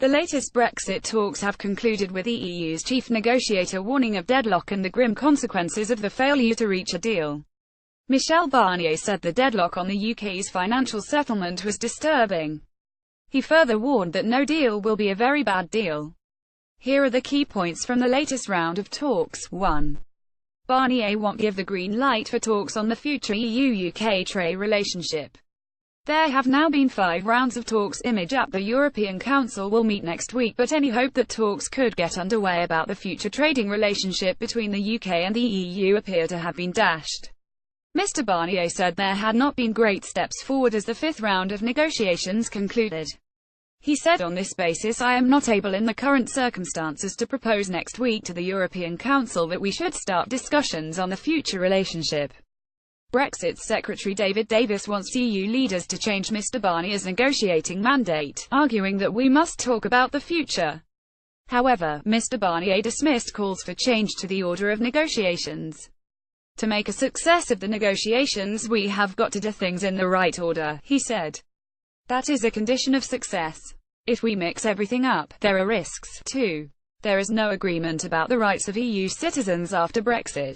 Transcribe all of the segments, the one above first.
The latest Brexit talks have concluded with the EU's chief negotiator warning of deadlock and the grim consequences of the failure to reach a deal. Michel Barnier said the deadlock on the UK's financial settlement was disturbing. He further warned that no deal will be a very bad deal. Here are the key points from the latest round of talks. 1. Barnier won't give the green light for talks on the future EU-UK trade relationship. There have now been 5 rounds of talks. Image at the European Council will meet next week, but any hope that talks could get underway about the future trading relationship between the UK and the EU appear to have been dashed. Mr. Barnier said there had not been great steps forward as the 5th round of negotiations concluded. He said, on this basis I am not able in the current circumstances to propose next week to the European Council that we should start discussions on the future relationship. Brexit Secretary David Davis wants EU leaders to change Mr. Barnier's negotiating mandate, arguing that we must talk about the future. However, Mr. Barnier dismissed calls for change to the order of negotiations. To make a success of the negotiations, we have got to do things in the right order, he said. That is a condition of success. If we mix everything up, there are risks. 2. There is no agreement about the rights of EU citizens after Brexit.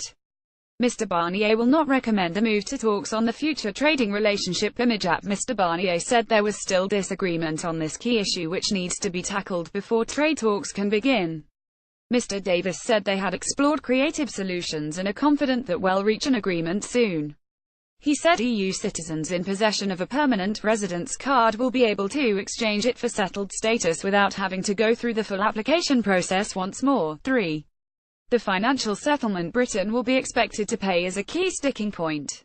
Mr. Barnier will not recommend a move to talks on the future trading relationship. Image at Mr. Barnier said there was still disagreement on this key issue which needs to be tackled before trade talks can begin. Mr. Davis said they had explored creative solutions and are confident that we'll reach an agreement soon. He said EU citizens in possession of a permanent residence card will be able to exchange it for settled status without having to go through the full application process once more. 3. The financial settlement Britain will be expected to pay is a key sticking point.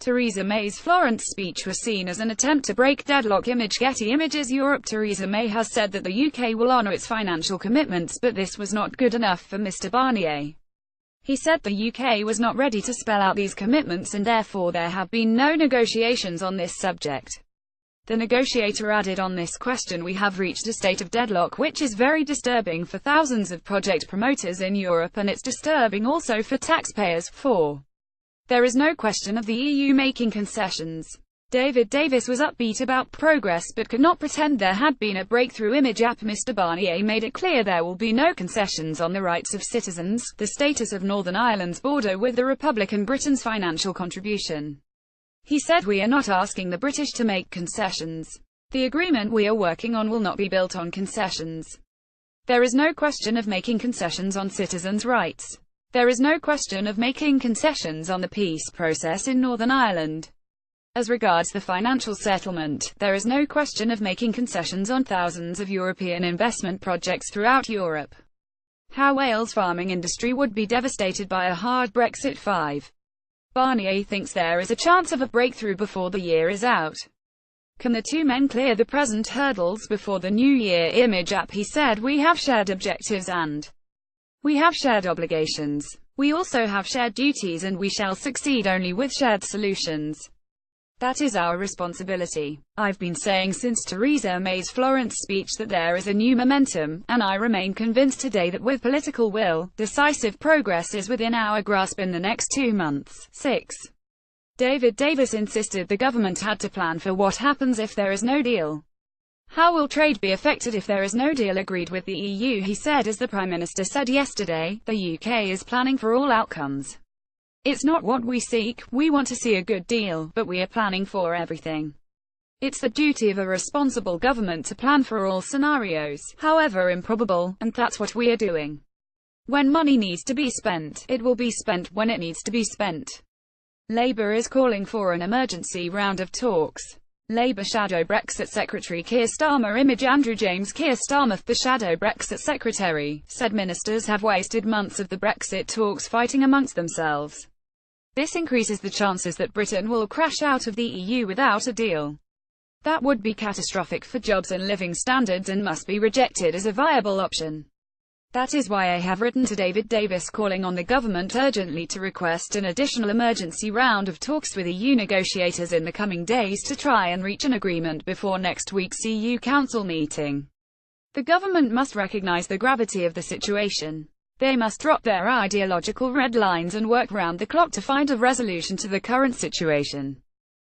Theresa May's Florence speech was seen as an attempt to break deadlock. Image Getty Images Europe. Theresa May has said that the UK will honour its financial commitments, but this was not good enough for Mr. Barnier. He said the UK was not ready to spell out these commitments and therefore there have been no negotiations on this subject. The negotiator added, on this question we have reached a state of deadlock which is very disturbing for thousands of project promoters in Europe, and it's disturbing also for taxpayers. 4. There is no question of the EU making concessions. David Davis was upbeat about progress but could not pretend there had been a breakthrough. Image app Mr. Barnier made it clear there will be no concessions on the rights of citizens, the status of Northern Ireland's border with the Republic and Britain's financial contribution. He said, we are not asking the British to make concessions. The agreement we are working on will not be built on concessions. There is no question of making concessions on citizens' rights. There is no question of making concessions on the peace process in Northern Ireland. As regards the financial settlement, there is no question of making concessions on thousands of European investment projects throughout Europe. How Wales' farming industry would be devastated by a hard Brexit. 5. Barnier thinks there is a chance of a breakthrough before the year is out. Can the two men clear the present hurdles before the new year? Image app. He said, we have shared objectives and we have shared obligations. We also have shared duties, and we shall succeed only with shared solutions. That is our responsibility. I've been saying since Theresa May's Florence speech that there is a new momentum, and I remain convinced today that with political will, decisive progress is within our grasp in the next 2 months. 6. David Davis insisted the government had to plan for what happens if there is no deal. How will trade be affected if there is no deal agreed with the EU? He said, as the Prime Minister said yesterday, the UK is planning for all outcomes. It's not what we seek, we want to see a good deal, but we are planning for everything. It's the duty of a responsible government to plan for all scenarios, however improbable, and that's what we are doing. When money needs to be spent, it will be spent when it needs to be spent. Labour is calling for an emergency round of talks. Labour Shadow Brexit Secretary Keir Starmer. Image Andrew James. Keir Starmer, the Shadow Brexit Secretary, said ministers have wasted months of the Brexit talks fighting amongst themselves. This increases the chances that Britain will crash out of the EU without a deal. That would be catastrophic for jobs and living standards and must be rejected as a viable option. That is why I have written to David Davis calling on the government urgently to request an additional emergency round of talks with EU negotiators in the coming days to try and reach an agreement before next week's EU Council meeting. The government must recognise the gravity of the situation. They must drop their ideological red lines and work round the clock to find a resolution to the current situation.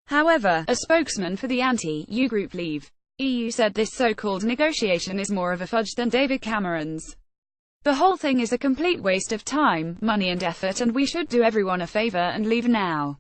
However, a spokesman for the anti-EU group Leave EU said this so-called negotiation is more of a fudge than David Cameron's. The whole thing is a complete waste of time, money and effort, and we should do everyone a favor and leave now.